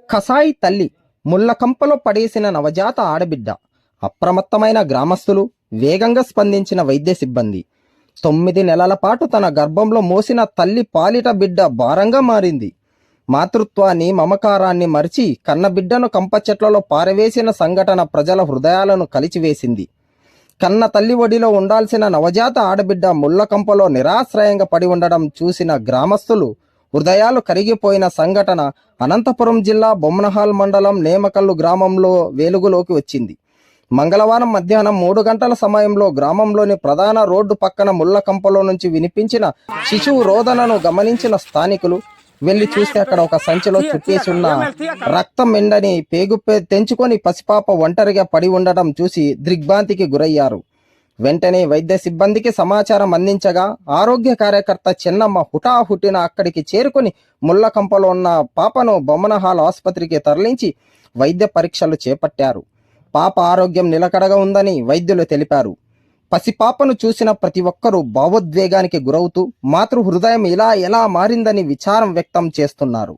కసాయి తల్లి ముళ్ళకంపలో పడేసిన నవజాత ఆడబిడ్డ. అప్రమత్తమైన గ్రామస్తులు, వేగంగా స్పందించిన వైద్య సిబ్బంది. 9 నెలల పాటు తన గర్భంలో మోసిన తల్లి పాలిట బిడ్డ భారంగా మారింది. మాతృత్వాన్ని, మమకారాన్ని మరిచి కన్నబిడ్డను కంపచెట్లలో పారవేసిన సంఘటన ప్రజల హృదయాలను కలిచివేసింది. కన్న తల్లి ఒడిలో ఉండాల్సిన నవజాత ఆడబిడ్డ ముళ్ళకంపలో నిరాశ్రయంగా పడి ఉండడం చూసిన గ్రామస్తులు హృదయాలు కరిగిపోయిన సంఘటన అనంతపురం జిల్లా బొమ్మనహాల్ మండలం నేమకల్లు గ్రామంలో వెలుగులోకి వచ్చింది. మంగళవారం మధ్యాహ్నం 3 గంటల సమయంలో గ్రామంలోని ప్రధాన రోడ్డు పక్కన ముళ్ళకంపలో నుంచి వినిపించిన శిశువు రోదనను గమనించిన స్థానికులు వెళ్లి చూస్తే అక్కడ ఒక సంచిలో చుట్టేసి ఉన్న రక్తం ఎండని తెంచుకొని పసిపాప ఒంటరిగా పడి ఉండడం చూసి దిగ్భ్రాంతికి గురయ్యారు. వెంటనే వైద్య సిబ్బందికి సమాచారం అందించగా ఆరోగ్య కార్యకర్త చెన్నమ్మ హుటాహుటిన అక్కడికి చేరుకుని ముళ్ళకంపలో ఉన్న పాపను బొమ్మనహాల్ ఆసుపత్రికి తరలించి వైద్య పరీక్షలు చేపట్టారు. పాప ఆరోగ్యం నిలకడగా ఉందని వైద్యులు తెలిపారు. పసిపాపను చూసిన ప్రతి ఒక్కరూ భావోద్వేగానికి గురవుతూ మాతృ హృదయం ఎలా మారిందని విచారం వ్యక్తం చేస్తున్నారు.